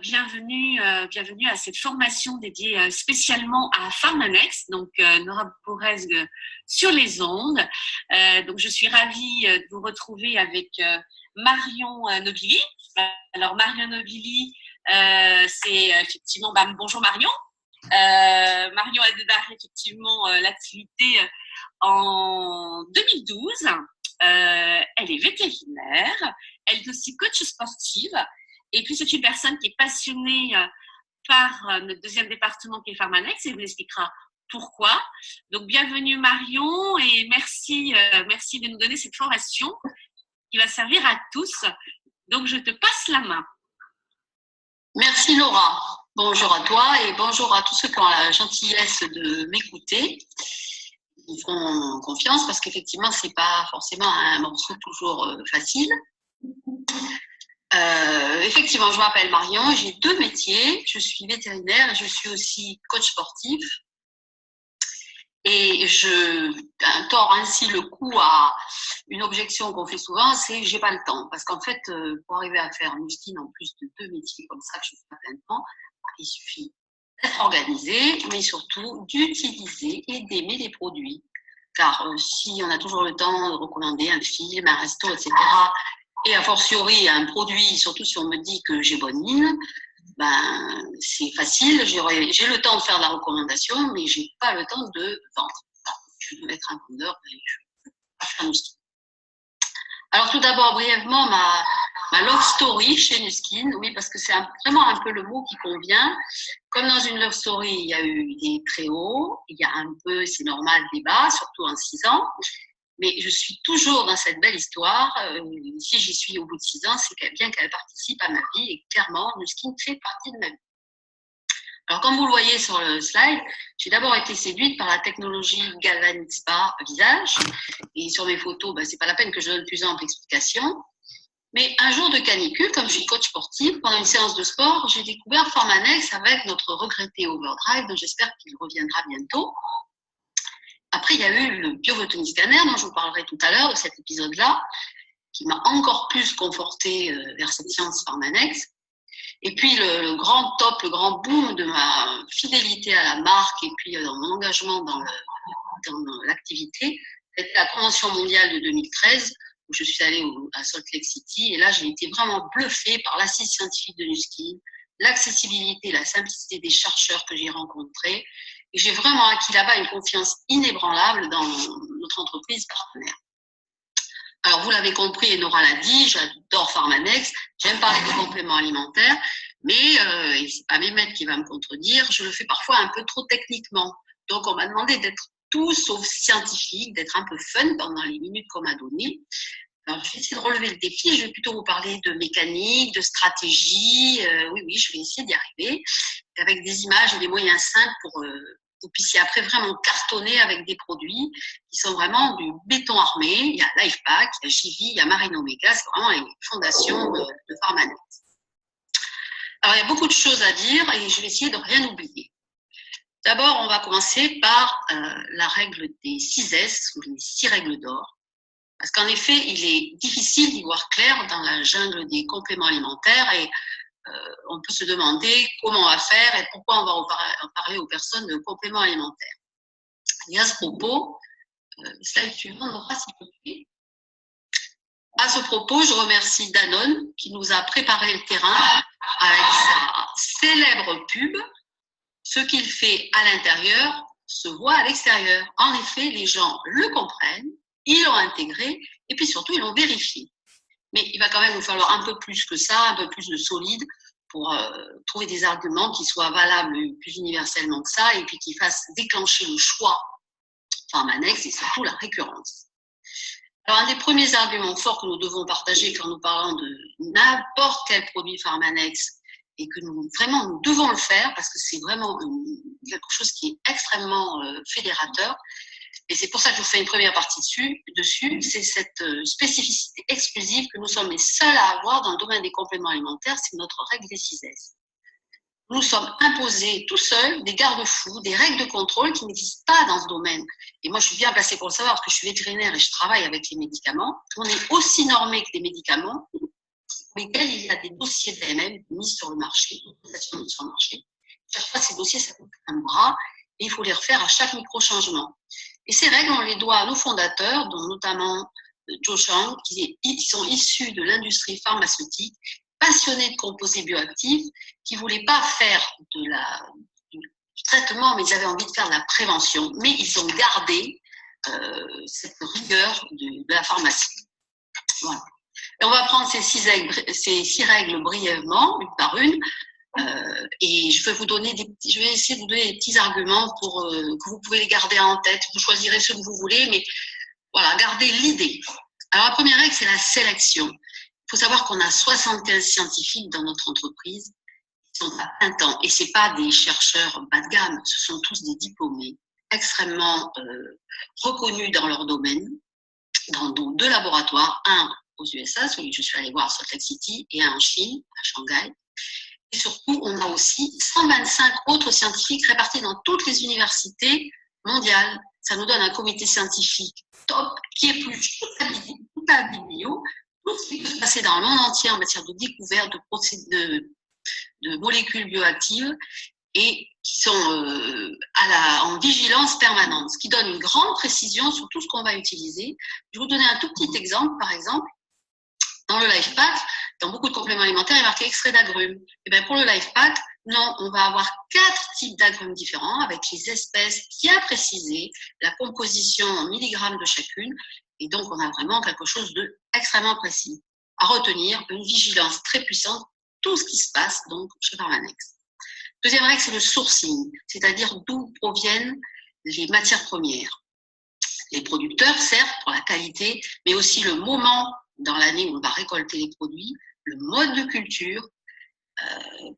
Bienvenue à cette formation dédiée spécialement à Pharmanex, donc Nora Borez sur les ondes. Donc je suis ravie de vous retrouver avec Marion Nobili. Alors Marion Nobili, c'est effectivement, bonjour Marion. Marion a démarré effectivement l'activité en 2012. Elle est vétérinaire, elle est aussi coach sportive. Et puis, c'est une personne qui est passionnée par notre deuxième département qui est Pharmanex et elle vous expliquera pourquoi. Donc, bienvenue Marion et merci de nous donner cette formation qui va servir à tous. Donc, je te passe la main. Merci Laura. Bonjour à toi et bonjour à tous ceux qui ont la gentillesse de m'écouter. Ils font confiance parce qu'effectivement, c'est pas forcément un morceau toujours facile. Effectivement, je m'appelle Marion, j'ai 2 métiers, je suis vétérinaire et je suis aussi coach sportif. Et je tords ainsi le cou à une objection qu'on fait souvent, c'est j'ai pas le temps. Parce qu'en fait, pour arriver à faire Nuskin en plus de 2 métiers comme ça que je fais à plein temps, il suffit d'être organisé, mais surtout d'utiliser et d'aimer les produits. Car si on a toujours le temps de recommander un film, un resto, etc., et a fortiori un produit, surtout si on me dit que j'ai bonne mine, c'est facile, j'ai le temps de faire de la recommandation, mais j'ai pas le temps de vendre. Je veux être un vendeur et je veux pas faire Nuskin. Alors tout d'abord, brièvement, ma love story chez Nuskin, oui, parce que c'est vraiment un peu le mot qui convient. Comme dans une love story, il y a eu des très hauts, il y a un peu, c'est normal, des bas, surtout en 6 ans. Mais je suis toujours dans cette belle histoire. Si j'y suis au bout de 6 ans, c'est bien qu'elle participe à ma vie. Et clairement, Nuskin fait partie de ma vie. Alors, comme vous le voyez sur le slide, j'ai d'abord été séduite par la technologie Galvanic Spa visage. Et sur mes photos, c'est pas la peine que je donne plus ample explication. Mais un jour de canicule, comme je suis coach sportif, pendant une séance de sport, j'ai découvert Pharmanex avec notre regretté Overdrive, dont j'espère qu'il reviendra bientôt. Après, il y a eu le BioPhotonie Scanner, dont je vous parlerai tout à l'heure de cet épisode-là, qui m'a encore plus confortée vers cette science Pharmanex. Et puis, le grand top, le grand boom de ma fidélité à la marque et puis dans mon engagement dans l'activité, c'était la Convention mondiale de 2013, où je suis allée à Salt Lake City. Et là, j'ai été vraiment bluffée par l'assise scientifique de Nuskin, l'accessibilité, la simplicité des chercheurs que j'ai rencontrés. Et j'ai vraiment acquis là-bas une confiance inébranlable dans notre entreprise partenaire. Alors, vous l'avez compris, et Nora l'a dit, j'adore Pharmanex, j'aime parler de compléments alimentaires, mais et c'est pas mes maîtres qui va me contredire, je le fais parfois un peu trop techniquement. Donc, on m'a demandé d'être tout sauf scientifique, d'être un peu fun pendant les minutes qu'on m'a données. Alors, je vais essayer de relever le défi, je vais plutôt vous parler de mécanique, de stratégie. Oui, je vais essayer d'y arriver, avec des images et des moyens simples pour que vous puissiez après vraiment cartonner avec des produits qui sont vraiment du béton armé. Il y a LifePack, il y a Givi, il y a Marine Omega, c'est vraiment les fondations de Pharmanex. Alors, il y a beaucoup de choses à dire et je vais essayer de rien oublier. D'abord, on va commencer par la règle des 6 S, ou les 6 règles d'or. Parce qu'en effet, il est difficile d'y voir clair dans la jungle des compléments alimentaires et on peut se demander comment on va faire et pourquoi on va en parler aux personnes de compléments alimentaires. Et à ce propos, slide suivant, Nora, s'il te plaît. À ce propos, je remercie Danone qui nous a préparé le terrain avec sa célèbre pub. Ce qu'il fait à l'intérieur se voit à l'extérieur. En effet, les gens le comprennent, ils l'ont intégré et puis surtout, ils l'ont vérifié. Mais il va quand même nous falloir un peu plus que ça, un peu plus de solide pour trouver des arguments qui soient valables plus universellement que ça et puis qui fassent déclencher le choix Pharmanex et surtout la récurrence. Alors, un des premiers arguments forts que nous devons partager quand nous parlons de n'importe quel produit Pharmanex et que nous devons le faire parce que c'est vraiment quelque chose qui est extrêmement fédérateur. Et c'est pour ça que je vous fais une première partie dessus, c'est cette spécificité exclusive que nous sommes les seuls à avoir dans le domaine des compléments alimentaires, c'est notre règle des 6 S. Nous sommes imposés tout seuls des garde-fous, des règles de contrôle qui n'existent pas dans ce domaine. Et moi, je suis bien placée pour le savoir parce que je suis vétérinaire et je travaille avec les médicaments. On est aussi normé que les médicaments, lesquels il y a des dossiers d'AMM mis sur le marché, mis sur le marché. Chaque fois, ces dossiers, ça coûte un bras et il faut les refaire à chaque micro-changement. Et ces règles, on les doit à nos fondateurs, dont notamment Zhou Shang, qui sont issus de l'industrie pharmaceutique, passionnés de composés bioactifs, qui ne voulaient pas faire du traitement, mais ils avaient envie de faire de la prévention. Mais ils ont gardé cette rigueur de la pharmacie. Voilà. Et on va prendre ces six règles brièvement, une par une, et je vais essayer de vous donner des petits arguments pour que vous pouvez les garder en tête. Vous choisirez ceux que vous voulez, mais voilà, gardez l'idée. Alors la première règle, c'est la sélection. Il faut savoir qu'on a 75 scientifiques dans notre entreprise qui sont à plein temps, et c'est pas des chercheurs bas de gamme, ce sont tous des diplômés extrêmement reconnus dans leur domaine, dans deux laboratoires, un aux USA, celui que je suis allée voir à Salt Lake City, et un en Chine, à Shanghai. Et surtout, on a aussi 125 autres scientifiques répartis dans toutes les universités mondiales. Ça nous donne un comité scientifique top qui épluche toute la biblio, tout ce qui peut se passer dans le monde entier en matière de découverte, de molécules bioactives, et qui sont en vigilance permanente, ce qui donne une grande précision sur tout ce qu'on va utiliser. Je vais vous donner un tout petit exemple, par exemple. Dans le Life Pack, dans beaucoup de compléments alimentaires, il est marqué extrait d'agrumes. Et bien pour le Life Pack, non, on va avoir 4 types d'agrumes différents avec les espèces bien précisées, la composition en milligrammes de chacune. Et donc, on a vraiment quelque chose d'extrêmement précis. À retenir, une vigilance très puissante, tout ce qui se passe donc chez Pharmanex. Deuxième règle, c'est le sourcing, c'est-à-dire d'où proviennent les matières premières. Les producteurs, certes, pour la qualité, mais aussi le moment dans l'année où on va récolter les produits, le mode de culture.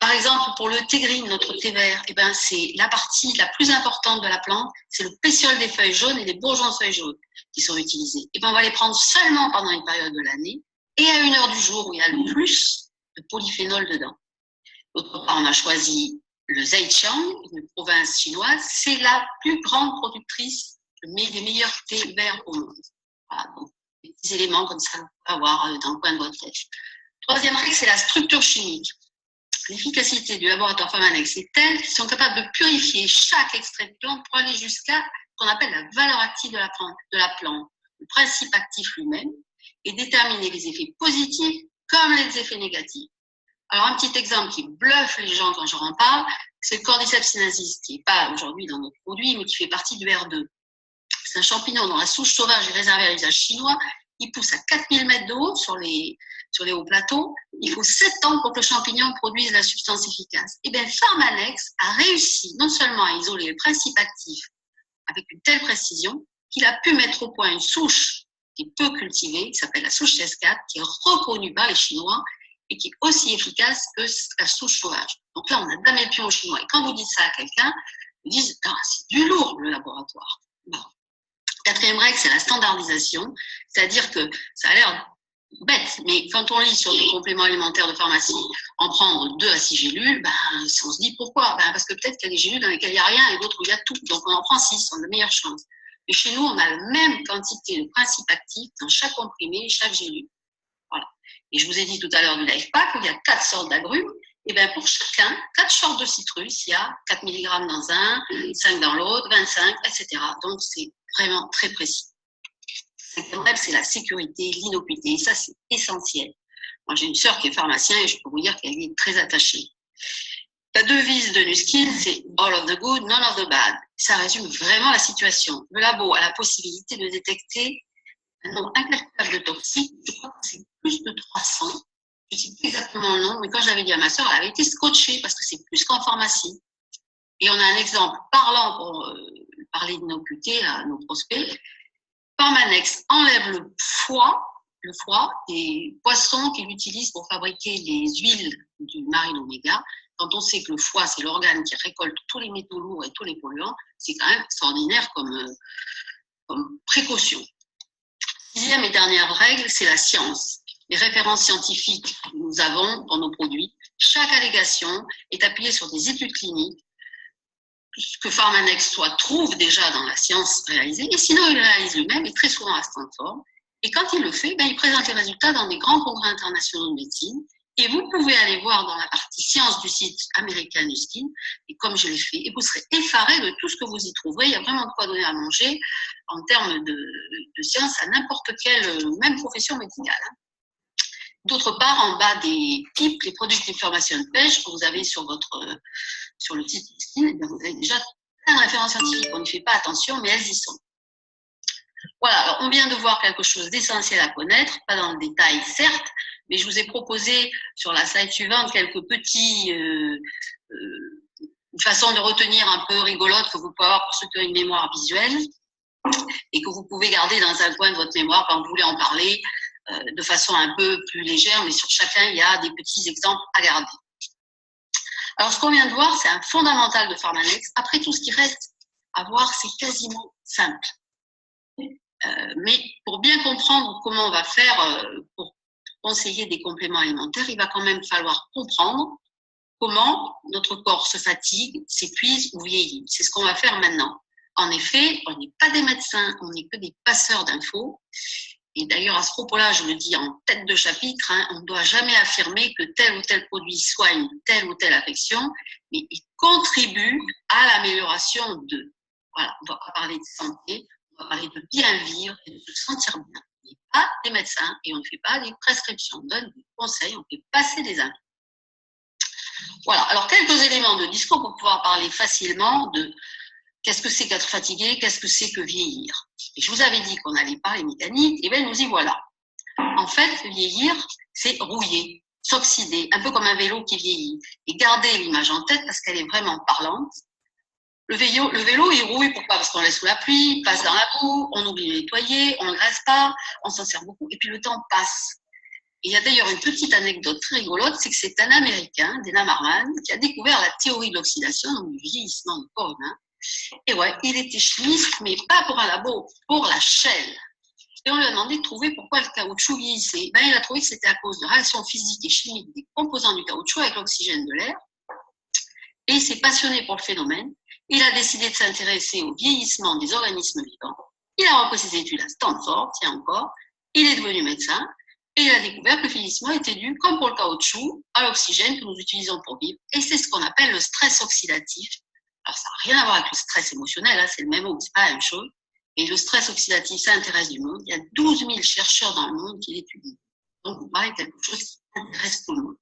Par exemple, pour le thé green, notre thé vert, eh ben, c'est la partie la plus importante de la plante, c'est le pétiole des feuilles jaunes et les bourgeons de feuilles jaunes qui sont utilisés. Eh ben, on va les prendre seulement pendant une période de l'année et à une heure du jour où il y a le plus de polyphénol dedans. D'autre part, on a choisi le Zhejiang, une province chinoise, c'est la plus grande productrice des meilleurs thés verts au monde. Voilà, donc, des petits éléments comme ça, vous pouvez avoir dans le coin de votre tête. Troisième règle, c'est la structure chimique. L'efficacité du laboratoire Pharmanex est telle qu'ils sont capables de purifier chaque extrait de plante pour aller jusqu'à ce qu'on appelle la valeur active de la plante, le principe actif lui-même, et déterminer les effets positifs comme les effets négatifs. Alors, un petit exemple qui bluffe les gens quand j'en parle, c'est le Cordyceps sinensis, qui n'est pas aujourd'hui dans notre produit, mais qui fait partie du R2. C'est un champignon dont la souche sauvage est réservée à l'usage chinois. Il pousse à 4000 mètres de haut sur les hauts plateaux. Il faut 7 ans pour que le champignon produise la substance efficace. Et bien, Pharmanex a réussi non seulement à isoler le principe actif avec une telle précision qu'il a pu mettre au point une souche qui est peu cultivée, qui s'appelle la souche CS4, qui est reconnue par les Chinois et qui est aussi efficace que la souche sauvage. Donc là, on a damé le pion aux Chinois. Et quand vous dites ça à quelqu'un, ils disent ah, c'est du lourd le laboratoire. Bon. Quatrième règle, c'est la standardisation, c'est-à-dire que ça a l'air bête, mais quand on lit sur des compléments alimentaires de pharmacie, en prendre 2 à 6 gélules, ben, on se dit pourquoi, parce que peut-être qu'il y a des gélules dans lesquelles il n'y a rien et d'autres où il y a tout, donc on en prend 6, on a de meilleures chances. Et chez nous, on a la même quantité de principe actif dans chaque comprimé, chaque gélule. Voilà. Et je vous ai dit tout à l'heure du Life Pack, il y a 4 sortes d'agrumes. Et bien pour chacun, 4 sortes de citrus, il y a 4 mg dans un, 5 dans l'autre, 25, etc. Donc c'est vraiment très précis. Cinquième règle, c'est la sécurité, l'innocuité. Et ça, c'est essentiel. Moi, j'ai une sœur qui est pharmacien et je peux vous dire qu'elle y est très attachée. La devise de Nuskin, c'est all of the good, none of the bad. Ça résume vraiment la situation. Le labo a la possibilité de détecter un nombre incalculable de toxiques. Je crois que c'est plus de 300. Je ne sais plus exactement le nom, mais quand je l'avais dit à ma sœur, elle avait été scotchée parce que c'est plus qu'en pharmacie. Et on a un exemple parlant pour parler d'innocuité à nos prospects. Pharmanex enlève le foie des poissons qu'il utilise pour fabriquer les huiles du marine oméga. Quand on sait que le foie, c'est l'organe qui récolte tous les métaux lourds et tous les polluants, c'est quand même extraordinaire comme précaution. Sixième et dernière règle, c'est la science. Les références scientifiques que nous avons dans nos produits, chaque allégation est appuyée sur des études cliniques, ce que Pharmanex trouve déjà dans la science réalisée, et sinon il le réalise lui-même, et très souvent à Stanford. Et quand il le fait, il présente les résultats dans des grands congrès internationaux de médecine. Et vous pouvez aller voir dans la partie sciences du site American New Skin, et comme je l'ai fait, et vous serez effarés de tout ce que vous y trouverez. Il y a vraiment de quoi donner à manger en termes de sciences à n'importe quelle, même profession médicale. D'autre part, en bas des PIP, les Product Information Page, que vous avez sur le site Skin, vous avez déjà plein de références scientifiques. On n'y fait pas attention, mais elles y sont. Voilà, alors on vient de voir quelque chose d'essentiel à connaître, pas dans le détail certes, mais je vous ai proposé sur la slide suivante quelques petits façons de retenir un peu rigolotes que vous pouvez avoir pour ceux qui ont une mémoire visuelle et que vous pouvez garder dans un coin de votre mémoire quand vous voulez en parler de façon un peu plus légère, mais sur chacun il y a des petits exemples à garder. Alors ce qu'on vient de voir, c'est un fondamental de Pharmanex. Après, tout ce qui reste à voir, c'est quasiment simple. Mais pour bien comprendre comment on va faire pour conseiller des compléments alimentaires, il va quand même falloir comprendre comment notre corps se fatigue, s'épuise ou vieillit. C'est ce qu'on va faire maintenant. En effet, on n'est pas des médecins, on n'est que des passeurs d'infos. Et d'ailleurs, à ce propos-là, je le dis en tête de chapitre, on ne doit jamais affirmer que tel ou tel produit soigne telle ou telle affection, mais il contribue à l'amélioration de. Voilà, on ne va pas parler de santé, on va parler de bien vivre et de se sentir bien. On n'est pas des médecins et on ne fait pas des prescriptions, on donne des conseils, on fait passer des infos. Voilà, alors quelques éléments de discours pour pouvoir parler facilement de qu'est-ce que c'est qu'être fatigué, qu'est-ce que c'est que vieillir. Et je vous avais dit qu'on allait parler mécanique, et bien nous y voilà. En fait, vieillir, c'est rouiller, s'oxyder, un peu comme un vélo qui vieillit. Et gardez l'image en tête parce qu'elle est vraiment parlante. Le vélo, il rouille, pourquoi? Parce qu'on laisse sous la pluie, il passe dans la boue, on oublie de nettoyer, on ne graisse pas, on s'en sert beaucoup, et puis le temps passe. Et il y a d'ailleurs une petite anecdote très rigolote, c'est que c'est un Américain, Dana Marman, qui a découvert la théorie de l'oxydation, donc du vieillissement du corps humain. Et ouais, il était chimiste, mais pas pour un labo, pour la Shell. Et on lui a demandé de trouver pourquoi le caoutchouc vieillissait. Il a trouvé que c'était à cause de réactions physiques et chimiques des composants du caoutchouc avec l'oxygène de l'air. Et il s'est passionné pour le phénomène. Il a décidé de s'intéresser au vieillissement des organismes vivants. Il a repris ses études à Stanford, tiens encore. Il est devenu médecin. Et il a découvert que le vieillissement était dû, comme pour le caoutchouc, à l'oxygène que nous utilisons pour vivre. Et c'est ce qu'on appelle le stress oxydatif. Alors, ça n'a rien à voir avec le stress émotionnel, c'est le même mot, c'est pas la même chose. Et le stress oxydatif, ça intéresse du monde. Il y a 12 000 chercheurs dans le monde qui l'étudient. Donc, vous parlez de quelque chose qui intéresse tout le monde.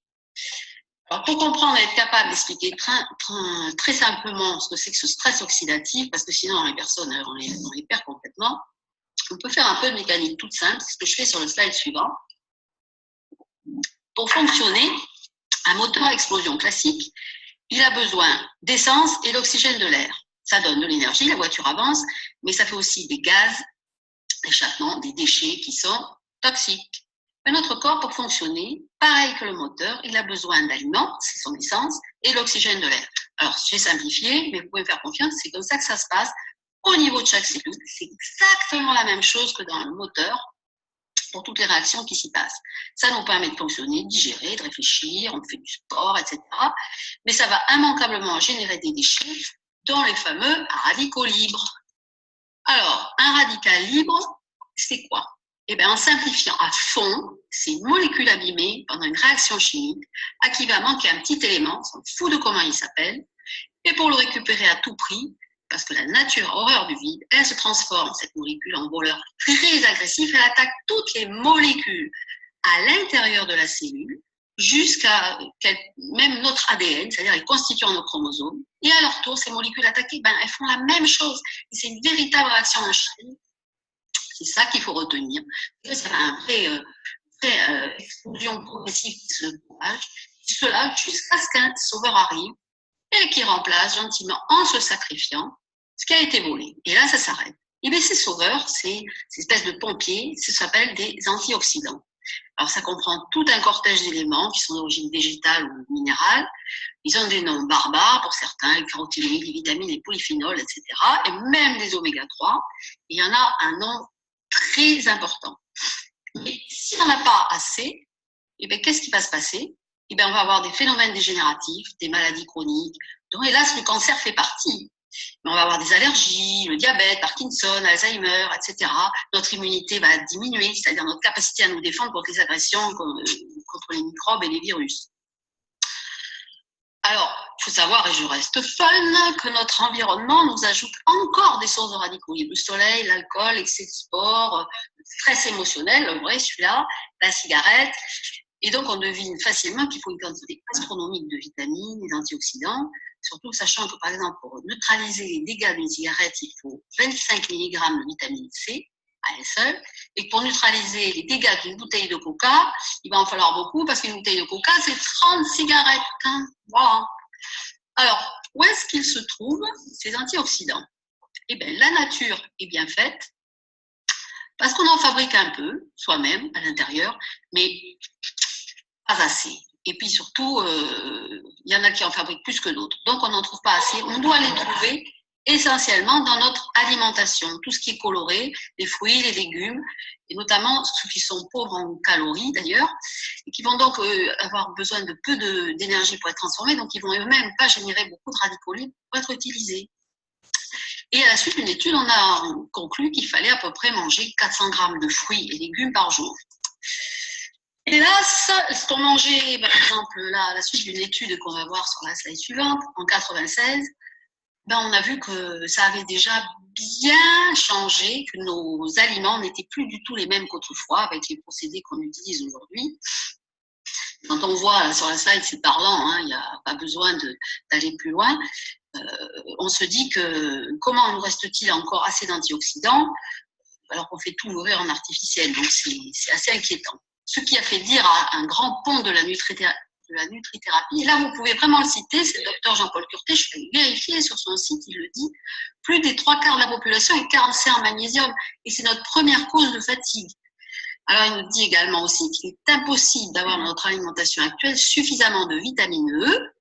Alors, pour comprendre et être capable d'expliquer très simplement ce que c'est que ce stress oxydatif, parce que sinon, les personnes, on les perd complètement, on peut faire un peu de mécanique toute simple, c'est ce que je fais sur le slide suivant. Pour fonctionner, un moteur à explosion classique, il a besoin d'essence et d'oxygène de l'air. Ça donne de l'énergie, la voiture avance, mais ça fait aussi des gaz d'échappement, des déchets qui sont toxiques. Mais notre corps, pour fonctionner, pareil que le moteur, il a besoin d'aliments, c'est son essence, et l'oxygène de l'air. Alors, j'ai simplifié, mais vous pouvez me faire confiance, c'est comme ça que ça se passe au niveau de chaque cellule. C'est exactement la même chose que dans le moteur, pour toutes les réactions qui s'y passent. Ça nous permet de fonctionner, de digérer, de réfléchir, on fait du sport, etc. Mais ça va immanquablement générer des déchets, dont les fameux radicaux libres. Alors, un radical libre, c'est quoi? Eh bien, en simplifiant à fond, c'est une molécule abîmée pendant une réaction chimique à qui va manquer un petit élément, on s'en fout de comment il s'appelle, et pour le récupérer à tout prix, parce que la nature a horreur du vide, elle se transforme, cette molécule, en voleur très agressif, elle attaque toutes les molécules à l'intérieur de la cellule, jusqu'à même notre ADN, c'est-à-dire les constituants de nos chromosomes, et à leur tour, ces molécules attaquées, elles font la même chose, et c'est une véritable réaction en chaîne. C'est ça qu'il faut retenir. C'est un vrai explosion progressive qui se propage, cela jusqu'à ce qu'un sauveur arrive et qui remplace gentiment, en se sacrifiant, ce qui a été volé. Et là, ça s'arrête. Et bien, ces sauveurs, ces espèces de pompiers, ça s'appelle des antioxydants. Alors, ça comprend tout un cortège d'éléments qui sont d'origine végétale ou minérale. Ils ont des noms barbares pour certains, les caroténoïdes, les vitamines, les polyphénols, etc. Et même des oméga 3. Il y en a un nombre très important. Et si on n'en a pas assez, et bien, qu'est-ce qui va se passer? Et bien, on va avoir des phénomènes dégénératifs, des maladies chroniques, dont hélas le cancer fait partie. Mais on va avoir des allergies, le diabète, Parkinson, Alzheimer, etc. Notre immunité va diminuer, c'est-à-dire notre capacité à nous défendre contre les agressions, contre les microbes et les virus. Alors, il faut savoir, et je reste fun, que notre environnement nous ajoute encore des sources de radicaux libres. Le soleil, l'alcool, l'excès de sport, le stress émotionnel, le vrai celui-là, la cigarette. Et donc, on devine facilement qu'il faut une quantité astronomique de vitamines et d'antioxydants, surtout sachant que, par exemple, pour neutraliser les dégâts d'une cigarette, il faut 25 mg de vitamine C à elle seule, et que pour neutraliser les dégâts d'une bouteille de coca, il va en falloir beaucoup, parce qu'une bouteille de coca, c'est 30 cigarettes. Hein. Voilà. Alors, où est-ce qu'ils se trouvent, ces antioxydants? Eh bien, la nature est bien faite, parce qu'on en fabrique un peu, soi-même, à l'intérieur, mais pas assez. Et puis surtout, il y en a qui en fabriquent plus que d'autres. Donc, on n'en trouve pas assez. On doit les trouver essentiellement dans notre alimentation. Tout ce qui est coloré, les fruits, les légumes, et notamment ceux qui sont pauvres en calories d'ailleurs, et qui vont donc avoir besoin de peu d'énergie pour être transformés, donc ils vont eux-mêmes pas générer beaucoup de radicaux libres pour être utilisés. Et à la suite d'une étude, on a conclu qu'il fallait à peu près manger 400 grammes de fruits et légumes par jour. Hélas, ce qu'on mangeait, par exemple, là, à la suite d'une étude qu'on va voir sur la slide suivante, en 96, ben, on a vu que ça avait déjà bien changé, que nos aliments n'étaient plus du tout les mêmes qu'autrefois avec les procédés qu'on utilise aujourd'hui. Quand on voit sur la slide, c'est parlant, hein, il n'y a pas besoin d'aller plus loin. On se dit que comment nous reste-t-il encore assez d'antioxydants alors qu'on fait tout mourir en artificiel. Donc c'est assez inquiétant. Ce qui a fait dire à un grand pont de la nutrithérapie, et là vous pouvez vraiment le citer, c'est le docteur Jean-Paul Curtet, je vais vérifier sur son site, il le dit, plus des 3/4 de la population est carencée en magnésium, et c'est notre première cause de fatigue. Alors il nous dit également aussi qu'il est impossible d'avoir dans notre alimentation actuelle suffisamment de vitamine E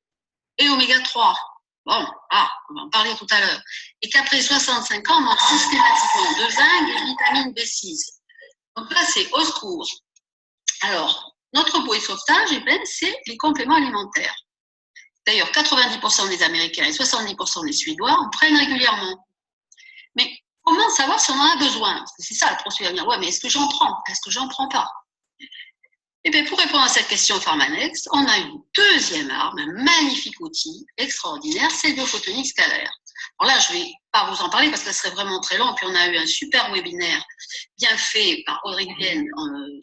et oméga 3. Bon, on va en parler tout à l'heure. Et qu'après 65 ans, on manque systématiquement de zinc et de vitamine B6. Donc là, c'est au secours. Alors, notre bouée de sauvetage, c'est les compléments alimentaires. D'ailleurs, 90% des Américains et 70% des Suédois en prennent régulièrement. Mais comment savoir si on en a besoin? Parce que c'est ça, le procédé à dire, ouais, mais est-ce que j'en prends? Est-ce que j'en prends pas? Et bien, pour répondre à cette question Pharmanext, on a une deuxième arme, un magnifique outil extraordinaire, c'est le biophotonique scalaire. Alors là, je ne vais pas vous en parler parce que ça serait vraiment très long. Puis on a eu un super webinaire bien fait par Audrey Vienne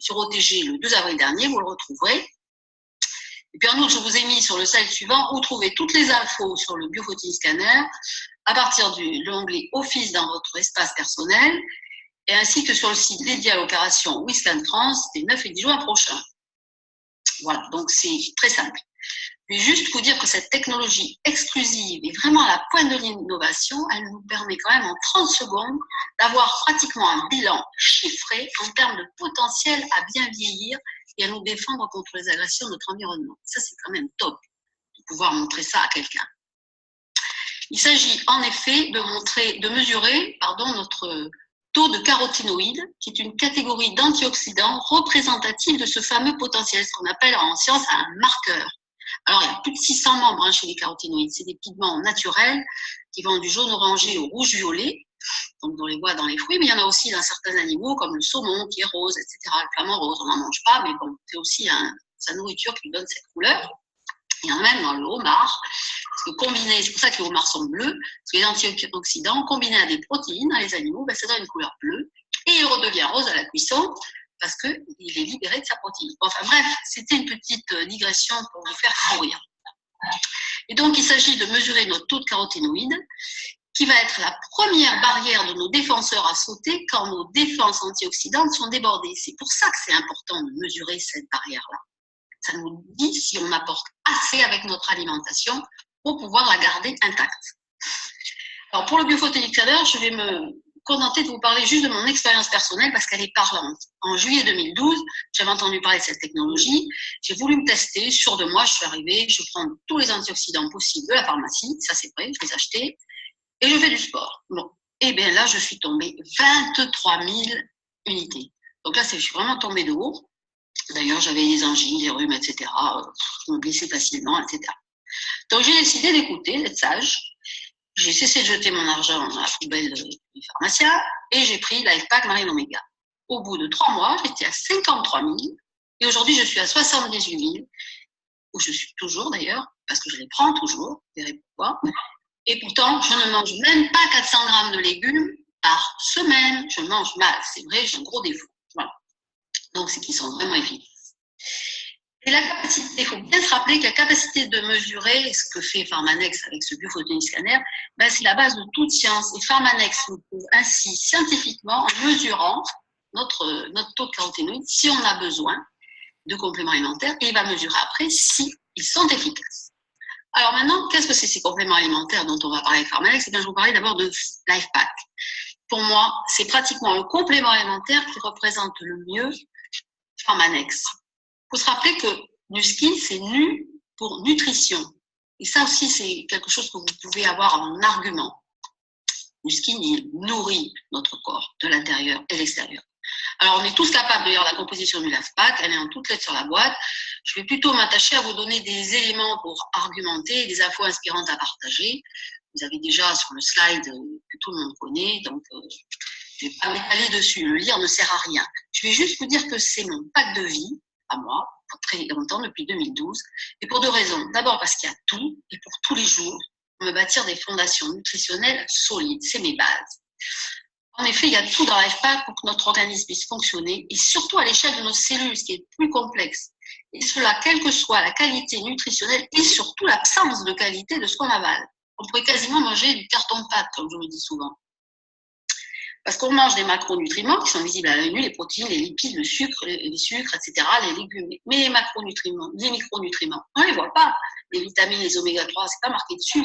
sur OTG le 2 avril dernier, vous le retrouverez. Et puis en outre, je vous ai mis sur le slide suivant où trouver toutes les infos sur le biophotonique scanner à partir de l'onglet Office dans votre espace personnel et ainsi que sur le site dédié à l'opération WeScan France des 9 et 10 juin prochains. Voilà, donc c'est très simple. Je vais juste vous dire que cette technologie exclusive est vraiment à la pointe de l'innovation. Elle nous permet quand même en 30 secondes d'avoir pratiquement un bilan chiffré en termes de potentiel à bien vieillir et à nous défendre contre les agressions de notre environnement. Ça, c'est quand même top de pouvoir montrer ça à quelqu'un. Il s'agit en effet de mesurer notre taux de caroténoïdes, qui est une catégorie d'antioxydants représentative de ce fameux potentiel, ce qu'on appelle en science un marqueur. Alors, il y a plus de 600 membres chez les caroténoïdes. C'est des pigments naturels qui vont du jaune orangé au rouge-violet, donc on les voit dans les fruits, mais il y en a aussi dans certains animaux, comme le saumon qui est rose, etc. Le flamant rose, on n'en mange pas, mais bon, c'est aussi sa nourriture qui lui donne cette couleur. Il y en a même dans le homard, parce que combiné, c'est pour ça que les homards sont bleus, parce que les antioxydants, combinés à des protéines dans les animaux, ça donne une couleur bleue, et il redevient rose à la cuisson, parce qu'il est libéré de sa protéine. Enfin bref, c'était une petite digression pour vous faire courir. Et donc, il s'agit de mesurer notre taux de caroténoïdes, qui va être la première barrière de nos défenseurs à sauter quand nos défenses antioxydantes sont débordées. C'est pour ça que c'est important de mesurer cette barrière-là. Ça nous dit si on apporte assez avec notre alimentation pour pouvoir la garder intacte. Alors, pour le biophotonique scanner, je vais me contenter de vous parler juste de mon expérience personnelle parce qu'elle est parlante. En juillet 2012, j'avais entendu parler de cette technologie, j'ai voulu me tester, sûre de moi, je suis arrivée, je prends tous les antioxydants possibles de la pharmacie, ça c'est prêt, je les ai achetés, et je fais du sport. Bon, et bien là, je suis tombée 23 000 unités. Donc là, je suis vraiment tombée de haut. D'ailleurs, j'avais des angines, des rhumes, etc. Je me blessais facilement, etc. Donc j'ai décidé d'écouter, d'être sage, j'ai cessé de jeter mon argent dans la poubelle des pharmaciens et j'ai pris LifePack Marine Omega. Au bout de 3 mois, j'étais à 53 000 et aujourd'hui, je suis à 78 000, où je suis toujours d'ailleurs, parce que je les prends toujours, vous verrez pourquoi. Et pourtant, je ne mange même pas 400 grammes de légumes par semaine. Je mange mal, c'est vrai, j'ai un gros défaut. Voilà. Donc, c'est qu'ils sont vraiment efficaces. Et la capacité, il faut bien se rappeler que la capacité de mesurer ce que fait Pharmanex avec ce biophotonique scanner, ben c'est la base de toute science. Et Pharmanex nous prouve ainsi scientifiquement, en mesurant notre taux de caroténoïdes, si on a besoin de compléments alimentaires, et il va mesurer après si ils sont efficaces. Alors maintenant, qu'est-ce que c'est ces compléments alimentaires dont on va parler avec Pharmanex? Je vais vous parler d'abord de LifePack. Pour moi, c'est pratiquement le complément alimentaire qui représente le mieux Pharmanex. Il faut se rappeler que Nu-Skin, c'est nu pour nutrition. Et ça aussi, c'est quelque chose que vous pouvez avoir en argument. Nu-Skin, il nourrit notre corps de l'intérieur et l'extérieur. Alors, on est tous capables de lire la composition du LifePack, elle est en toutes lettres sur la boîte. Je vais plutôt m'attacher à vous donner des éléments pour argumenter, des infos inspirantes à partager. Vous avez déjà sur le slide que tout le monde connaît, donc je ne vais pas m'étaler dessus. Le lire ne sert à rien. Je vais juste vous dire que c'est mon pack de vie, à moi, pour très longtemps, depuis 2012, et pour 2 raisons. D'abord parce qu'il y a tout, et pour tous les jours, me bâtir des fondations nutritionnelles solides. C'est mes bases. En effet, il y a tout dans LifePack pour que notre organisme puisse fonctionner, et surtout à l'échelle de nos cellules, ce qui est plus complexe. Et cela, quelle que soit la qualité nutritionnelle et surtout l'absence de qualité de ce qu'on avale. On pourrait quasiment manger du carton-pâte, comme je le dis souvent. Parce qu'on mange des macronutriments qui sont visibles à l'œil nu, les protéines, les lipides, le sucre, les sucres, etc., les légumes. Mais les macronutriments, les micronutriments, on ne les voit pas. Les vitamines, les oméga 3, c'est pas marqué dessus.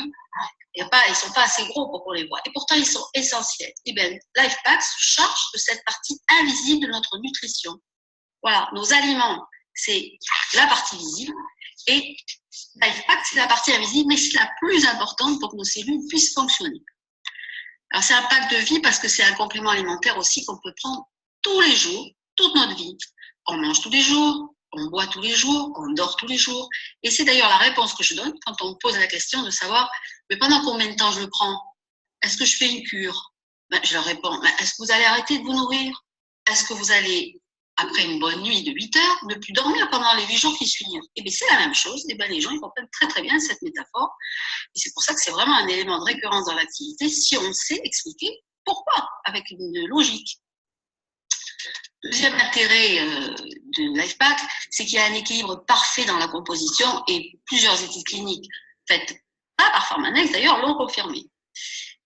Ils ne sont pas assez gros pour qu'on les voit. Et pourtant, ils sont essentiels. Et bien, LifePack se charge de cette partie invisible de notre nutrition. Voilà, nos aliments, c'est la partie visible. Et LifePack, c'est la partie invisible, mais c'est la plus importante pour que nos cellules puissent fonctionner. Alors, c'est un pack de vie parce que c'est un complément alimentaire aussi qu'on peut prendre tous les jours, toute notre vie. On mange tous les jours, on boit tous les jours, on dort tous les jours. Et c'est d'ailleurs la réponse que je donne quand on me pose la question de savoir, mais pendant combien de temps je le prends? Est-ce que je fais une cure? Je leur réponds, est-ce que vous allez arrêter de vous nourrir? Est-ce que vous allez, après une bonne nuit de 8 heures, ne plus dormir pendant les 8 jours qui suivent? Et bien, c'est la même chose. Et bien, les gens, ils comprennent très, très bien cette métaphore. Et c'est pour ça que c'est vraiment un élément de récurrence dans l'activité si on sait expliquer pourquoi, avec une logique. Deuxième intérêt de LifePack, c'est qu'il y a un équilibre parfait dans la composition et plusieurs études cliniques faites pas par Pharmanex, d'ailleurs, l'ont confirmé.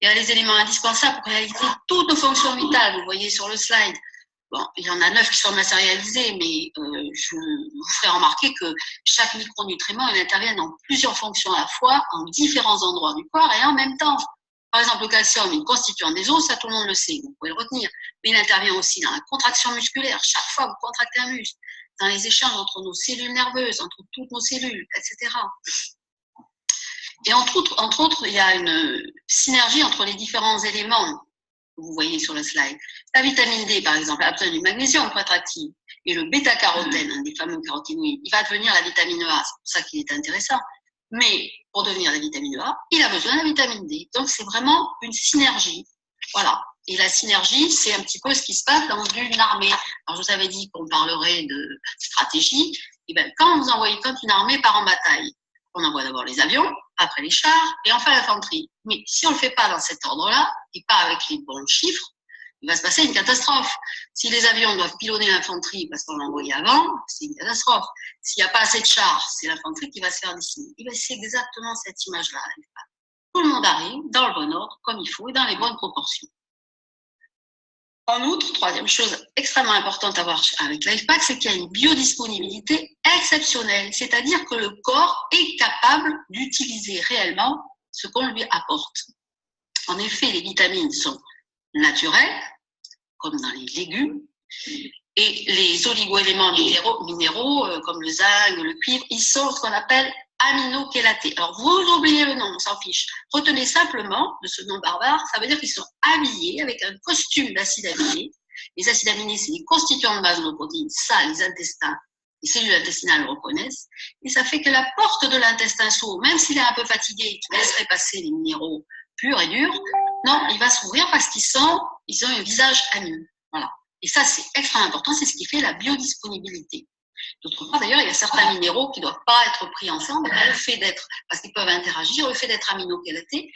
Il y a les éléments indispensables pour réaliser toutes nos fonctions vitales. Vous voyez sur le slide, bon, il y en a 9 qui sont matérialisés, mais je vous ferai remarquer que chaque micronutriment, il intervient dans plusieurs fonctions à la fois, en différents endroits du corps et en même temps. Par exemple, le calcium, il constitue des os, ça tout le monde le sait, vous pouvez le retenir. Mais il intervient aussi dans la contraction musculaire. Chaque fois que vous contractez un muscle, dans les échanges entre nos cellules nerveuses, entre toutes nos cellules, etc. Et entre autres, il y a une synergie entre les différents éléments que vous voyez sur le slide. La vitamine D, par exemple, elle a besoin du magnésium pour être active. Et le bêta-carotène, un des fameux caroténoïdes, il va devenir la vitamine A. C'est pour ça qu'il est intéressant. Mais pour devenir la vitamine A, il a besoin de la vitamine D. Donc, c'est vraiment une synergie. Voilà. Et la synergie, c'est un petit peu ce qui se passe dans une armée. Alors, je vous avais dit qu'on parlerait de stratégie. Et bien, quand une armée part en bataille, on envoie d'abord les avions, après les chars et enfin l'infanterie. Mais si on ne le fait pas dans cet ordre-là, et pas avec les bons chiffres, il va se passer une catastrophe. Si les avions doivent pilonner l'infanterie parce qu'on l'a envoyé avant, c'est une catastrophe. S'il n'y a pas assez de chars, c'est l'infanterie qui va se faire décimer. Et bien, c'est exactement cette image-là. Tout le monde arrive dans le bon ordre, comme il faut, et dans les bonnes proportions. En outre, troisième chose extrêmement importante à voir avec LifePack, c'est qu'il y a une biodisponibilité exceptionnelle, c'est-à-dire que le corps est capable d'utiliser réellement ce qu'on lui apporte. En effet, les vitamines sont naturelles, comme dans les légumes, et les oligo-éléments minéraux comme le zinc, le cuivre, ils sont ce qu'on appelle aminochélatés. Alors, vous oubliez le nom, on s'en fiche. Retenez simplement de ce nom barbare, ça veut dire qu'ils sont habillés avec un costume d'acides aminés. Les acides aminés, c'est les constituants de base de nos protéines. Ça, les intestins, les cellules intestinales le reconnaissent. Et ça fait que la porte de l'intestin s'ouvre, même s'il est un peu fatigué, qui laisserait passer les minéraux pur et dur. Non, il va s'ouvrir parce qu'ils ont un visage amieux. Voilà. Et ça, c'est extrêmement important, c'est ce qui fait la biodisponibilité. D'autre part, d'ailleurs, il y a certains minéraux qui ne doivent pas être pris ensemble, le fait d'être, parce qu'ils peuvent interagir, le fait d'être aminoquélatés,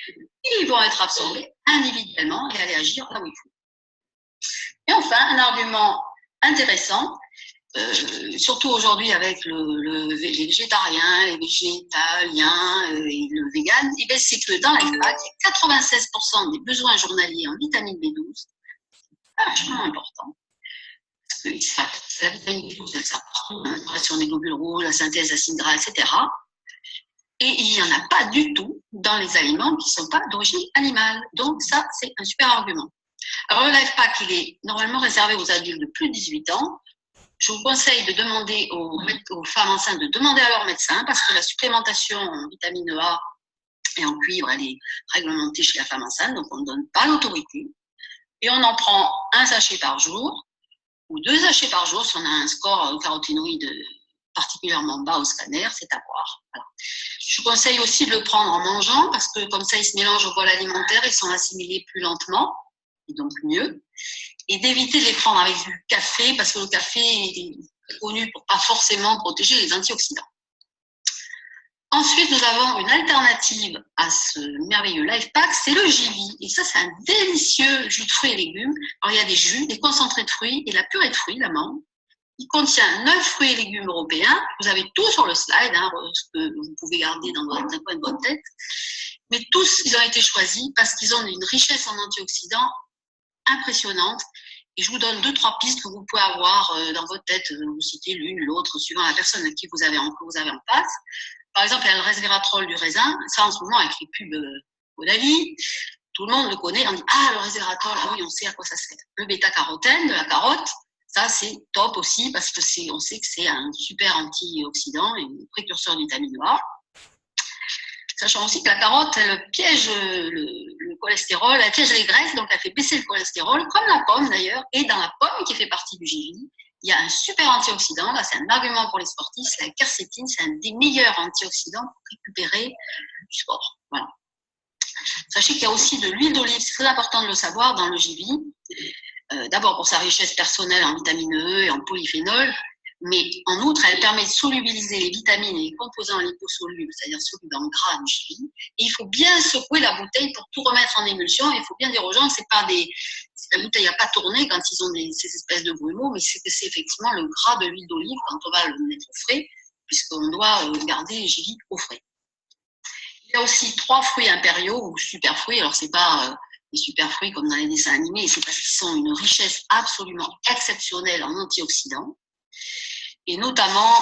ils vont être absorbés individuellement et aller agir là où il faut. Et enfin, un argument intéressant, surtout aujourd'hui avec les végétariens, les végétaliens et le vegan, c'est que dans l'IFPAC, 96% des besoins journaliers en vitamine B12, c'est vachement important. Parce que la vitamine B12, elle sert partout, la des globules rouges, la synthèse d'acides gras, etc. Et il n'y en a pas du tout dans les aliments qui ne sont pas d'origine animale. Donc ça, c'est un super argument. Alors le LifePack, il est normalement réservé aux adultes de plus de 18 ans. Je vous conseille de demander aux femmes enceintes de demander à leur médecin parce que la supplémentation en vitamine A et en cuivre, elle est réglementée chez la femme enceinte, donc on ne donne pas l'autorité. Et on en prend un sachet par jour ou 2 sachets par jour si on a un score caroténoïde particulièrement bas au scanner, c'est à voir. Voilà. Je vous conseille aussi de le prendre en mangeant parce que comme ça, ils se mélangent au bol alimentaire, ils sont assimilés plus lentement et donc mieux. Et d'éviter de les prendre avec du café parce que le café est connu pour pas forcément protéger les antioxydants. Ensuite, nous avons une alternative à ce merveilleux LifePack, c'est le Jivi. Et ça, c'est un délicieux jus de fruits et légumes. Alors, il y a des jus, des concentrés de fruits et la purée de fruits, la menthe. Il contient 9 fruits et légumes européens. Vous avez tout sur le slide, ce que vous pouvez garder dans un coin de votre tête. Mais tous, ils ont été choisis parce qu'ils ont une richesse en antioxydants impressionnante. Et je vous donne 2-3 pistes que vous pouvez avoir dans votre tête. Vous citez l'une, l'autre, suivant la personne à qui vous avez en face. Par exemple, il y a le resveratrol du raisin. Ça, en ce moment, avec les pubs Caudalie, tout le monde le connaît. On dit, ah, le resveratrol, ah oui, on sait à quoi ça sert. Le bêta-carotène de la carotte, ça, c'est top aussi parce que on sait que c'est un super antioxydant et un précurseur de vitamine A. Sachant aussi que la carotte, elle piège le cholestérol, elle piège les graisses, donc elle fait baisser le cholestérol, comme la pomme d'ailleurs. Et dans la pomme, qui fait partie du Jivi, il y a un super antioxydant. Là, c'est un argument pour les sportifs, c'est la quercétine, c'est un des meilleurs antioxydants pour récupérer du sport. Voilà. Sachez qu'il y a aussi de l'huile d'olive, c'est très important de le savoir dans le Jivi. D'abord pour sa richesse personnelle en vitamine E et en polyphénol, mais en outre, elle permet de solubiliser les vitamines et les composants liposolubles, c'est-à-dire solubles dans le gras du Jivi. Et il faut bien secouer la bouteille pour tout remettre en émulsion. Il faut bien dire aux gens que la bouteille n'a pas tourné quand ils ont ces espèces de grumeaux, mais c'est effectivement le gras de l'huile d'olive quand on va le mettre au frais, puisqu'on doit garder les Jivi au frais. Il y a aussi 3 fruits impériaux ou super fruits. Alors, c'est pas des super fruits comme dans les dessins animés, c'est parce qu'ils sont une richesse absolument exceptionnelle en antioxydants. Et notamment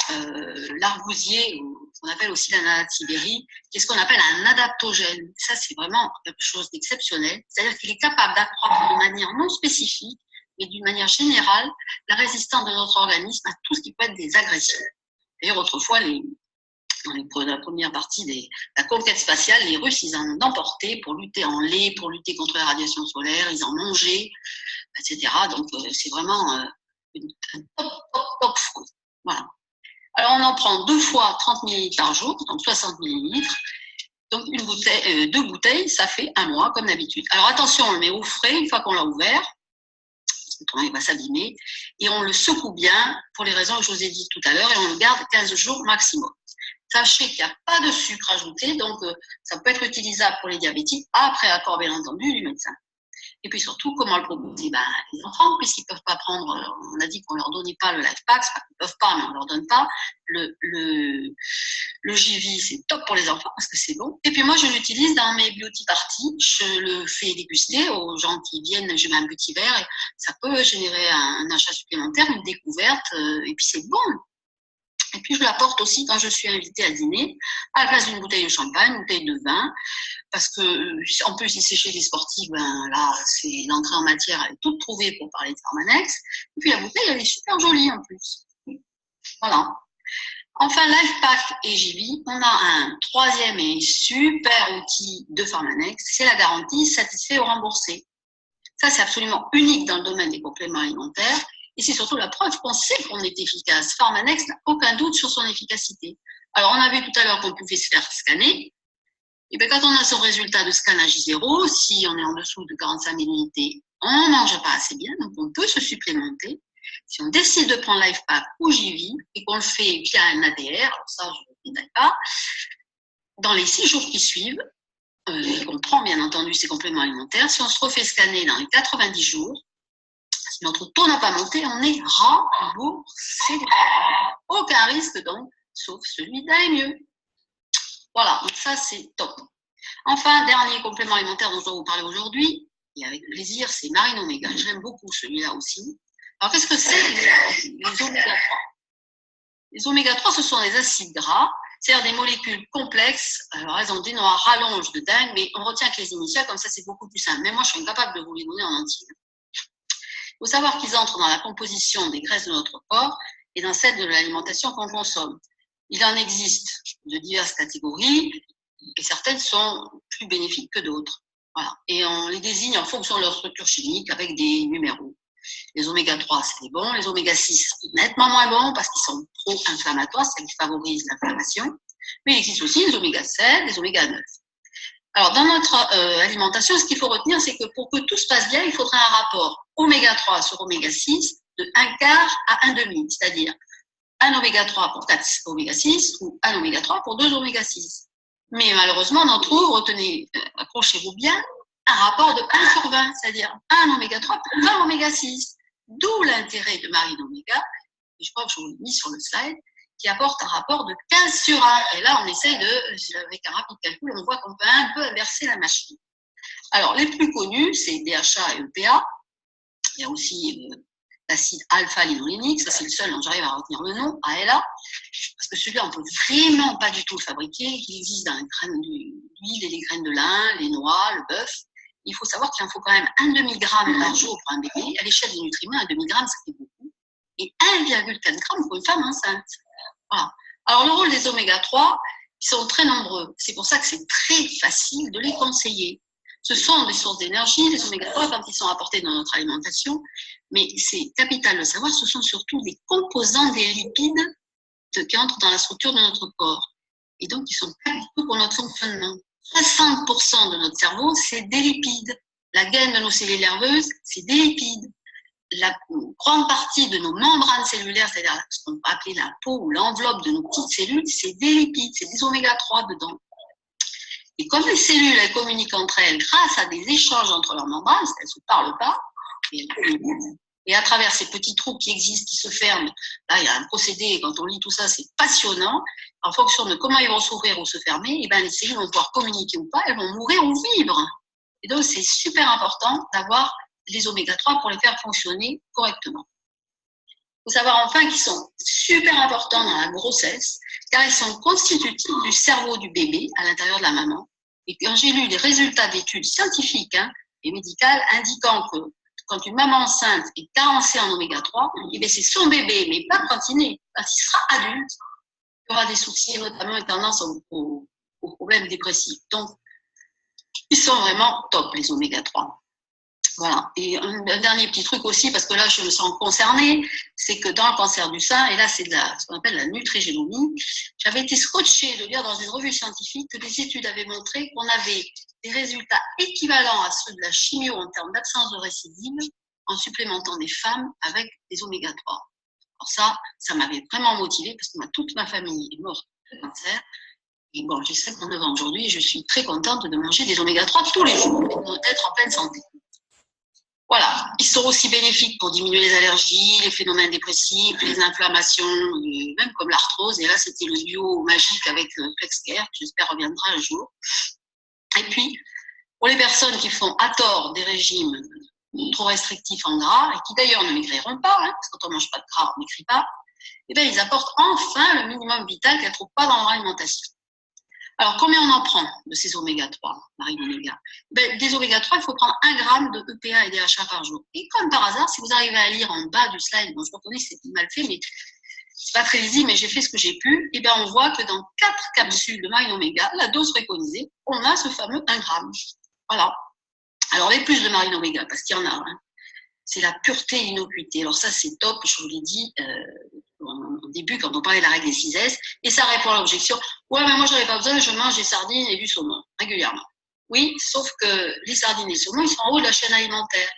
l'argousier, qu'on appelle aussi l'ananas de Sibérie, qui est ce qu'on appelle un adaptogène. Ça, c'est vraiment quelque chose d'exceptionnel. C'est-à-dire qu'il est capable d'accroître de manière non spécifique, mais d'une manière générale, la résistance de notre organisme à tout ce qui peut être des agressions. D'ailleurs, autrefois, dans la première partie de la conquête spatiale, les Russes, ils en ont emporté pour lutter en lait, pour lutter contre la radiation solaire, ils en mangeaient, etc. Donc, c'est vraiment un top fruit. Voilà. Alors, on en prend 2 fois 30 ml par jour, donc 60 ml. Donc, 2 bouteilles, ça fait 1 mois, comme d'habitude. Alors, attention, on le met au frais une fois qu'on l'a ouvert, sinon il va s'abîmer, et on le secoue bien, pour les raisons que je vous ai dites tout à l'heure, et on le garde 15 jours maximum. Sachez qu'il n'y a pas de sucre ajouté, donc ça peut être utilisable pour les diabétiques, après accord bien entendu du médecin. Et puis surtout, comment le proposer? Les enfants, puisqu'ils ne peuvent pas prendre, on a dit qu'on ne leur donnait pas le LifePack, c'est pas qu'ils ne peuvent pas, mais on ne leur donne pas. Le Jivi, c'est top pour les enfants parce que c'est bon. Et puis moi, je l'utilise dans mes beauty parties. Je le fais déguster aux gens qui viennent, je mets un petit verre et ça peut générer un achat supplémentaire, une découverte, et puis c'est bon. Et puis, je l'apporte aussi quand je suis invitée à dîner, à la place d'une bouteille de champagne, une bouteille de vin, parce que, en plus, si c'est chez les sportifs, là, c'est l'entrée en matière, elle est toute trouvée pour parler de Pharmanex. Et puis, la bouteille, elle est super jolie, en plus. Voilà. Enfin, LifePack et Jivi, on a un 3e et super outil de Pharmanex, c'est la garantie satisfait ou remboursé. Ça, c'est absolument unique dans le domaine des compléments alimentaires. Et c'est surtout la preuve qu'on sait qu'on est efficace. Pharmanex n'a aucun doute sur son efficacité. Alors, on a vu tout à l'heure qu'on pouvait se faire scanner. Et bien, quand on a son résultat de scan à J0, si on est en dessous de 45 000 unités, on ne mange pas assez bien, donc on peut se supplémenter. Si on décide de prendre LifePak ou JV et qu'on le fait via un ADR, alors ça, je ne détaille pas, dans les 6 jours qui suivent, on prend bien entendu ces compléments alimentaires. Si on se refait scanner dans les 90 jours, si notre taux n'a pas monté, on est remboursé. Aucun risque donc, sauf celui d'aller mieux. Voilà, donc ça c'est top. Enfin, dernier complément alimentaire dont je dois vous parler aujourd'hui, et avec plaisir, c'est Marine Oméga. J'aime beaucoup celui-là aussi. Alors qu'est-ce que c'est les oméga 3? Les oméga 3, ce sont des acides gras, c'est-à-dire des molécules complexes. Alors elles ont des noms à rallonge de dingue, mais on retient que les initiales, comme ça c'est beaucoup plus simple. Mais moi je suis incapable de vous les donner en entier. Il faut savoir qu'ils entrent dans la composition des graisses de notre corps et dans celle de l'alimentation qu'on consomme. Il en existe de diverses catégories et certaines sont plus bénéfiques que d'autres. Voilà. Et on les désigne en fonction de leur structure chimique avec des numéros. Les oméga 3, c'est bons. Les oméga 6, c'est nettement moins bons parce qu'ils sont pro-inflammatoires, c'est-à-dire qu'ils favorisent l'inflammation. Mais il existe aussi les oméga 7, les oméga 9. Alors, dans notre alimentation, ce qu'il faut retenir, c'est que pour que tout se passe bien, il faudrait un rapport oméga 3 sur oméga 6 de 1/4 à 1/2, c'est-à-dire un oméga 3 pour 4 oméga 6 ou un oméga 3 pour 2 oméga 6. Mais malheureusement, on en trouve, retenez, accrochez-vous bien, un rapport de 1 sur 20, c'est-à-dire un oméga 3 pour 20 oméga 6. D'où l'intérêt de Marine Oméga, et je crois que je vous l'ai mis sur le slide, qui apporte un rapport de 15 sur 1. Et là, on essaye avec un rapide calcul, on voit qu'on peut un peu inverser la machine. Alors, les plus connus, c'est DHA et EPA. Il y a aussi l'acide alpha-linolénique, ça c'est le seul dont j'arrive à retenir le nom, ALA, parce que celui-là, on ne peut vraiment pas du tout le fabriquer. Il existe dans les graines d'huile et les graines de lin, les noix, le bœuf. Il faut savoir qu'il en faut quand même 1,5 g par jour pour un bébé. À l'échelle des nutriments, 1,5 g, ça fait beaucoup. Et 1,4 g pour une femme enceinte. Voilà. Alors, le rôle des oméga 3, ils sont très nombreux. C'est pour ça que c'est très facile de les conseiller. Ce sont des sources d'énergie, les oméga 3, quand ils sont apportés dans notre alimentation. Mais c'est capital de le savoir, ce sont surtout des composants des lipides qui entrent dans la structure de notre corps. Et donc, ils sont capitaux pour notre fonctionnement. 60% de notre cerveau, c'est des lipides. La gaine de nos cellules nerveuses, c'est des lipides. La grande partie de nos membranes cellulaires, c'est-à-dire ce qu'on peut appeler la peau ou l'enveloppe de nos petites cellules, c'est des lipides, c'est des oméga 3 dedans. Et comme les cellules, elles communiquent entre elles grâce à des échanges entre leurs membranes, elles ne se parlent pas, et à travers ces petits trous qui existent, qui se ferment, là, il y a un procédé, quand on lit tout ça, c'est passionnant. En fonction de comment ils vont s'ouvrir ou se fermer, et ben, les cellules vont pouvoir communiquer ou pas, elles vont mourir ou vivre. Et donc, c'est super important d'avoir les oméga 3 pour les faire fonctionner correctement. Il faut savoir enfin qu'ils sont super importants dans la grossesse, car ils sont constitutifs du cerveau du bébé à l'intérieur de la maman. Et quand j'ai lu les résultats d'études scientifiques et médicales indiquant que quand une maman enceinte est carencée en oméga 3, eh bien c'est son bébé, mais pas quand il naît. Quand il sera adulte, il y aura des soucis, notamment une tendance aux problèmes dépressifs. Donc, ils sont vraiment top, les oméga 3. Voilà. Et un dernier petit truc aussi, parce que là, je me sens concernée, c'est que dans le cancer du sein, et là, c'est ce qu'on appelle la nutrigénomie, j'avais été scotchée de lire dans une revue scientifique que des études avaient montré qu'on avait des résultats équivalents à ceux de la chimio en termes d'absence de récidive en supplémentant des femmes avec des oméga 3. Alors ça m'avait vraiment motivée parce que toute ma famille est morte de cancer. Et bon, j'ai 59 ans aujourd'hui et je suis très contente de manger des oméga 3 tous les jours et d'être en pleine santé. Voilà, ils sont aussi bénéfiques pour diminuer les allergies, les phénomènes dépressifs, les inflammations, même comme l'arthrose. Et là, c'était le duo magique avec FlexCare, qui j'espère reviendra un jour. Et puis, pour les personnes qui font à tort des régimes trop restrictifs en gras, et qui d'ailleurs ne maigriront pas, parce que quand on ne mange pas de gras, on ne maigrit pas, et bien, ils apportent enfin le minimum vital qu'elles ne trouvent pas dans leur alimentation. Alors, combien on en prend de ces oméga 3, Marine Oméga? Des oméga 3, il faut prendre 1 g de EPA et DHA par jour. Et comme par hasard, si vous arrivez à lire en bas du slide, bon, je reconnais que c'est mal fait, mais c'est pas très lisible, mais j'ai fait ce que j'ai pu, et bien on voit que dans 4 capsules de Marine Oméga, la dose préconisée, on a ce fameux 1 g. Voilà. Alors, les plus de Marine Oméga, parce qu'il y en a, c'est la pureté et l'innocuité. Alors ça, c'est top, je vous l'ai dit, au début, quand on parlait de la règle des 6 S, et ça répond à l'objection. Ouais, mais moi, j'en ai pas besoin, je mange des sardines et du saumon régulièrement. Oui, sauf que les sardines et le saumon, ils sont en haut de la chaîne alimentaire.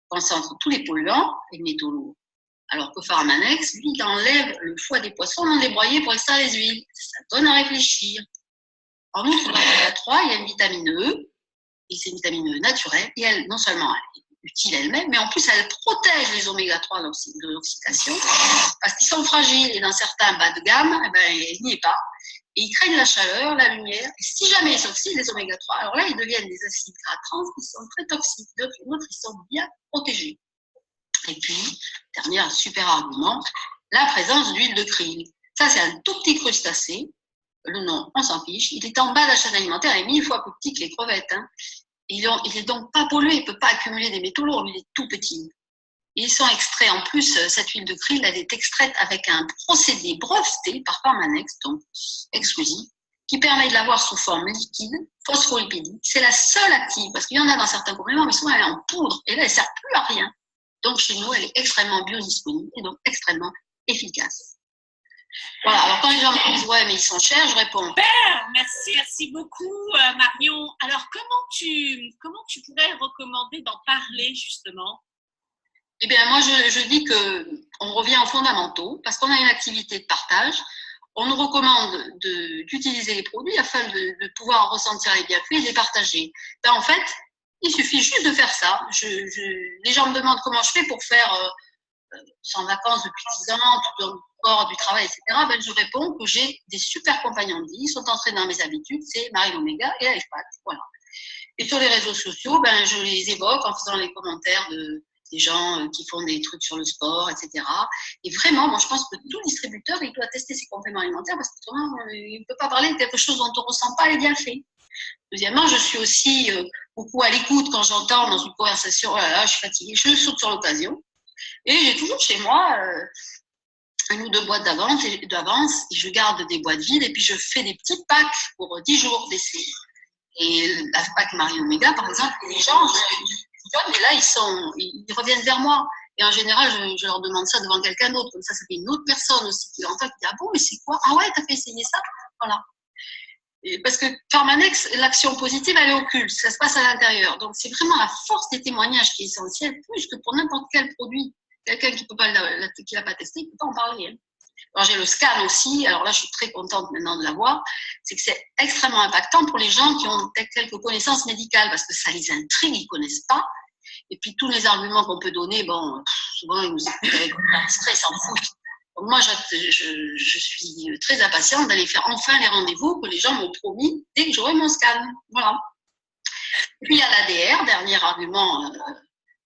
Concentre tous les polluants et les métaux lourds. Alors que Pharmanex, lui, il enlève le foie des poissons dans les broyés pour extraire les huiles. Ça donne à réfléchir. En outre, dans l'oméga 3, il y a une vitamine E, et c'est une vitamine E naturelle, et elle, non seulement elle est utile elle-même, mais en plus, elle protège les oméga 3 de l'oxydation, parce qu'ils sont fragiles, et dans certains bas de gamme, eh ben, elle n'y est pas. Et ils craignent la chaleur, la lumière, et si jamais ils s'oxydent, les oméga 3, alors là, ils deviennent des acides gras trans qui sont très toxiques, d'autres ils sont bien protégés. Et puis, dernier super argument, la présence d'huile de krill. Ça, c'est un tout petit crustacé. Le nom, on s'en fiche. Il est en bas de la chaîne alimentaire, il est 1000 fois plus petit que les crevettes. Hein. Il n'est donc pas pollué, il ne peut pas accumuler des métaux lourds, il est tout petit. Ils sont extraits, en plus, cette huile de krill, elle est extraite avec un procédé breveté par Pharmanex, donc exclusif, qui permet de l'avoir sous forme liquide, phospholipidique. C'est la seule active, parce qu'il y en a dans certains compléments, mais souvent elle est en poudre, et là, elle ne sert plus à rien. Donc, chez nous, elle est extrêmement biodisponible et donc extrêmement efficace. Voilà, alors quand les gens me disent « ouais, mais ils sont chers », je réponds « super, merci beaucoup Marion. Alors, comment tu pourrais recommander d'en parler justement? Eh bien, moi, je dis qu'on revient aux fondamentaux, parce qu'on a une activité de partage. On nous recommande d'utiliser les produits afin de pouvoir ressentir les bienfaits et de les partager. Ben, en fait, il suffit juste de faire ça. Les gens me demandent comment je fais pour faire sans vacances depuis 10 ans, tout le corps du travail, etc. Ben, je réponds que j'ai des super compagnons de vie, ils sont entrés dans mes habitudes, c'est Marie Omega et LifePack. Voilà. Et sur les réseaux sociaux, ben, je les évoque en faisant les commentaires des gens qui font des trucs sur le sport, etc. Et vraiment, moi, je pense que tout distributeur, il doit tester ses compléments alimentaires parce que il ne peut pas parler de quelque chose dont on ne ressent pas les bienfaits. Deuxièmement, je suis aussi beaucoup à l'écoute quand j'entends dans une conversation « oh là là, je suis fatiguée », je saute sur l'occasion. Et j'ai toujours chez moi 1 ou 2 boîtes d'avance et je garde des boîtes vides et puis je fais des petits packs pour 10 jours d'essai. Et la pack Marie Omega, par exemple, les gens, mais là, ils reviennent vers moi. Et en général, je leur demande ça devant quelqu'un d'autre. Comme ça fait une autre personne aussi qui l'entend, qui dit « ah bon, mais c'est quoi ? Ah ouais, t'as fait essayer ça ?» Voilà. Et parce que Pharmanex, l'action positive, elle est occulte, ça se passe à l'intérieur. Donc, c'est vraiment la force des témoignages qui est essentielle, plus que pour n'importe quel produit. Quelqu'un qui ne l'a pas testé, il ne peut pas en parler. Hein. Alors, j'ai le scan aussi. Alors là, je suis très contente maintenant de l'avoir. C'est que c'est extrêmement impactant pour les gens qui ont quelques connaissances médicales parce que ça les intrigue, ils ne connaissent pas. Et puis, tous les arguments qu'on peut donner, bon, souvent, ils nous écoutent avec un stress en foutent. Donc, moi, je suis très impatiente d'aller faire enfin les rendez-vous que les gens m'ont promis dès que j'aurai mon scan. Voilà. Et puis, il y a l'ADR, dernier argument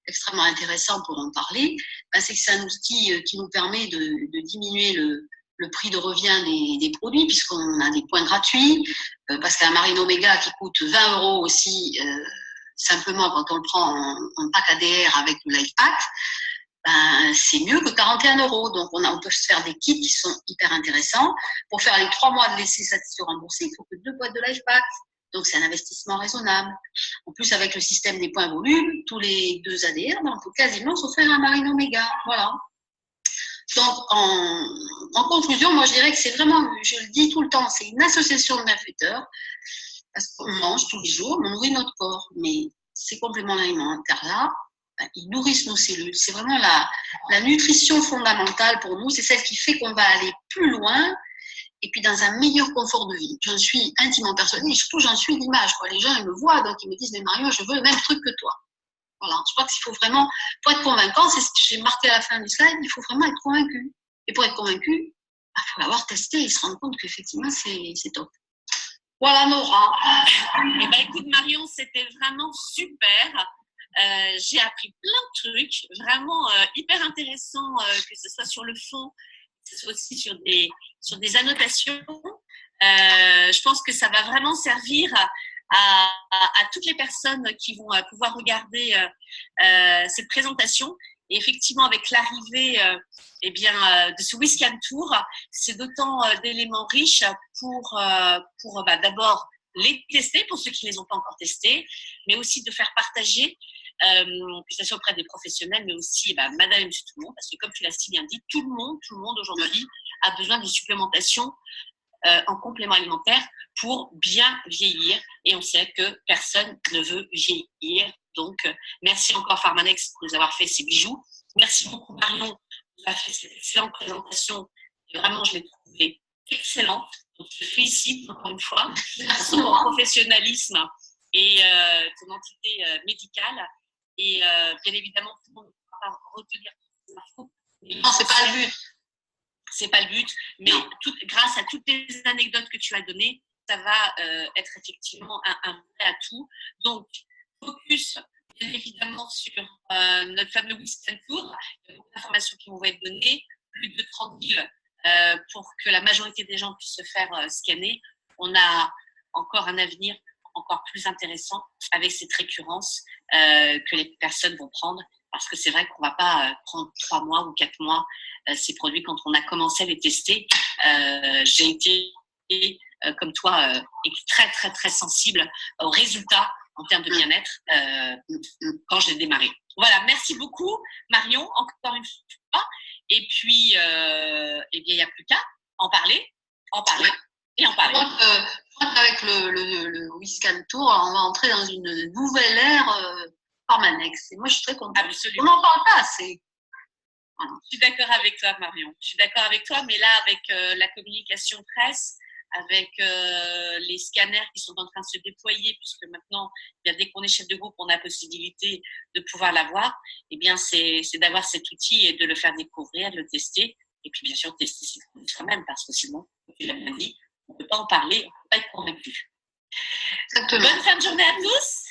extrêmement intéressant pour en parler, c'est que c'est un outil qui nous permet de diminuer le prix de revient des produits, puisqu'on a des points gratuits, parce qu'un Marine Omega qui coûte 20 € aussi, simplement quand on le prend en pack ADR avec le Life Pack, ben, c'est mieux que 41 €. Donc, on peut se faire des kits qui sont hyper intéressants. Pour faire les 3 mois de l'essai satisfait remboursé, il faut que 2 boîtes de Life Pack. Donc, c'est un investissement raisonnable. En plus, avec le système des points volumes, tous les 2 ADR, ben, on peut quasiment s'offrir un Marine Omega. Voilà. Donc, en conclusion, moi, je dirais que c'est vraiment, je le dis tout le temps, c'est une association de bienfaiteurs, parce qu'on mange tous les jours, on nourrit notre corps. Mais ces compléments alimentaires-là, ben, ils nourrissent nos cellules. C'est vraiment la nutrition fondamentale pour nous. C'est celle qui fait qu'on va aller plus loin et puis dans un meilleur confort de vie. J'en suis intimement persuadée et surtout, j'en suis l'image. Les gens, ils me voient, donc ils me disent « mais Marion, je veux le même truc que toi ». Voilà, je crois qu'il faut vraiment, pour être convaincant, c'est ce que j'ai marqué à la fin du slide, il faut vraiment être convaincu. Et pour être convaincu, il faut l'avoir testé et se rendre compte qu'effectivement, c'est top. Voilà, Nora. Eh bien, écoute, Marion, c'était vraiment super. J'ai appris plein de trucs, vraiment hyper intéressants, que ce soit sur le fond, que ce soit aussi sur des annotations. Je pense que ça va vraiment servir à toutes les personnes qui vont pouvoir regarder cette présentation. Et effectivement, avec l'arrivée de ce Whiscan Tour, c'est d'autant d'éléments riches pour d'abord les tester pour ceux qui ne les ont pas encore testés, mais aussi de faire partager que ce soit auprès des professionnels, mais aussi madame et monsieur tout le monde, parce que comme tu l'as si bien dit, tout le monde aujourd'hui a besoin d'une supplémentation en complément alimentaire pour bien vieillir. Et on sait que personne ne veut vieillir. Donc, merci encore Pharmanex de nous avoir fait ces bijoux. Merci beaucoup Marion de nous avoir fait cette excellente présentation. Et vraiment, je l'ai trouvée excellente. Donc, je te félicite encore une fois pour ton professionnalisme et ton entité médicale. Et bien évidemment, tout le monde ne va pas retenir toutes les infos. Non, c'est pas le but. C'est pas le but, mais grâce à toutes les anecdotes que tu as données, ça va être effectivement un vrai atout. Donc, focus bien évidemment sur notre fameux Whisky Tour. Il y a beaucoup d'informations qui vont être données, plus de 30 000 pour que la majorité des gens puissent se faire scanner. On a encore un avenir encore plus intéressant avec cette récurrence que les personnes vont prendre. Parce que c'est vrai qu'on ne va pas prendre 3 mois ou 4 mois ces produits quand on a commencé à les tester. J'ai été, comme toi, très, très, très sensible aux résultats en termes de bien-être quand j'ai démarré. Voilà, merci beaucoup Marion, encore une fois. Et puis, eh bien, il n'y a plus qu'à en parler et en parler. Je crois qu'avec le Whisky Tour, on va entrer dans une nouvelle ère Pharmanex. Et moi, je suis très contente. Absolument. On n'en parle pas assez. Voilà. Je suis d'accord avec toi, Marion. Je suis d'accord avec toi, mais là, avec la communication presse, avec les scanners qui sont en train de se déployer, puisque maintenant, dès qu'on est chef de groupe, on a la possibilité de pouvoir l'avoir, eh bien, c'est d'avoir cet outil et de le faire découvrir, de le tester, et puis bien sûr, tester ses produits soi-même, parce que sinon, comme tu l'as bien dit, on ne peut pas en parler, on ne peut pas être convaincu. Exactement. Bonne fin de journée à tous.